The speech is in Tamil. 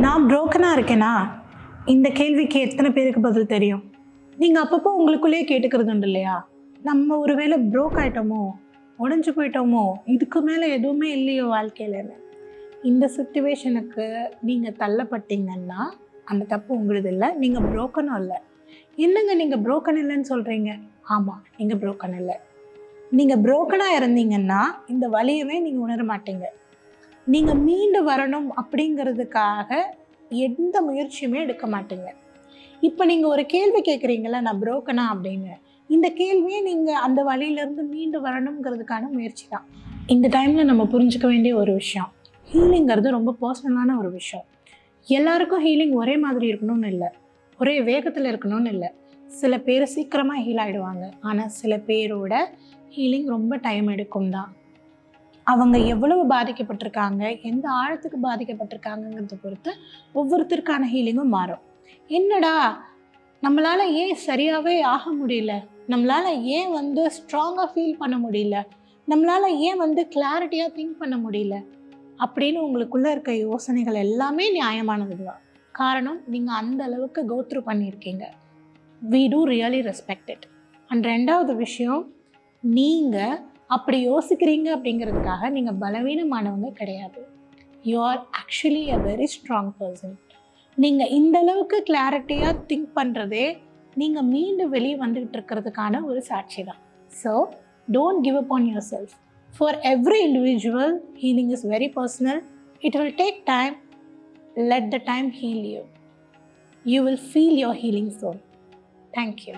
நான் புரோக்கனாக இருக்கேனா? இந்த கேள்விக்கு எத்தனை பேருக்கு பதில் தெரியும்? நீங்கள் அப்பப்போ உங்களுக்குள்ளேயே கேட்டுக்கிறது உண்டு இல்லையா? நம்ம ஒருவேளை ப்ரோக் ஆகிட்டோமோ, உடஞ்சி போயிட்டோமோ, இதுக்கு மேலே எதுவுமே இல்லையோ வாழ்க்கையிலன்னு. இந்த சுச்சுவேஷனுக்கு நீங்கள் தள்ளப்பட்டீங்கன்னா அந்த தப்பு உங்களுது இல்லை, நீங்கள் புரோக்கனும் இல்லை. என்னங்க நீங்கள் புரோக்கன் இல்லைன்னு சொல்கிறீங்க? ஆமாம், நீங்கள் புரோக்கன் இல்லை. நீங்கள் புரோக்கனாக இருந்தீங்கன்னா இந்த வலியவே நீங்கள் உணர மாட்டீங்க. நீங்கள் மீண்டு வரணும் அப்படிங்கிறதுக்காக எந்த முயற்சியுமே எடுக்க மாட்டீங்க. இப்போ நீங்கள் ஒரு கேள்வி கேட்குறீங்களா, நான் புரோக்கனா அப்படின்னு. இந்த கேள்வியே நீங்கள் அந்த வழியிலேருந்து மீண்டு வரணுங்கிறதுக்கான முயற்சி தான். இந்த டைமில் நம்ம புரிஞ்சுக்க வேண்டிய ஒரு விஷயம், ஹீலிங்கிறது ரொம்ப பர்சனலான ஒரு விஷயம். எல்லாருக்கும் ஹீலிங் ஒரே மாதிரி இருக்கணும்னு இல்லை, ஒரே வேகத்தில் இருக்கணும்னு இல்லை. சில பேர் சீக்கிரமாக ஹீல் ஆகிடுவாங்க, ஆனால் சில பேரோட ஹீலிங் ரொம்ப டைம் எடுக்கும் தான். அவங்க எவ்வளவு பாதிக்கப்பட்டிருக்காங்க, எந்த ஆழத்துக்கு பாதிக்கப்பட்டிருக்காங்கங்கிறத பொறுத்து ஒவ்வொருத்தருக்கான ஹீலிங்கும் மாறும். என்னடா நம்மளால் ஏன் சரியாகவே ஆக முடியல, நம்மளால் ஏன் ஸ்ட்ராங்காக ஃபீல் பண்ண முடியல, நம்மளால் ஏன் கிளாரிட்டியாக திங்க் பண்ண முடியல அப்படின்னு உங்களுக்குள்ளே இருக்க யோசனைகள் எல்லாமே நியாயமானது தான். காரணம், நீங்கள் அந்த அளவுக்கு கோத்ரூ பண்ணியிருக்கீங்க. we do really respect it. And ரெண்டாவது விஷயம், நீங்கள் அப்படி யோசிக்கிறீங்க அப்படிங்கிறதுக்காக நீங்கள் பலவீனமானவங்க கிடையாது. You are actually a very strong person. நீங்கள் இந்த அளவுக்கு கிளாரிட்டியாக திங்க் பண்ணுறதே நீங்கள் மீண்டும் வெளியே வந்துக்கிட்டு இருக்கிறதுக்கான ஒரு சாட்சி தான். So don't give up on your self. For every individual healing is very personal. It will take time. Let the time heal you. You will feel your healing soon. Thank you.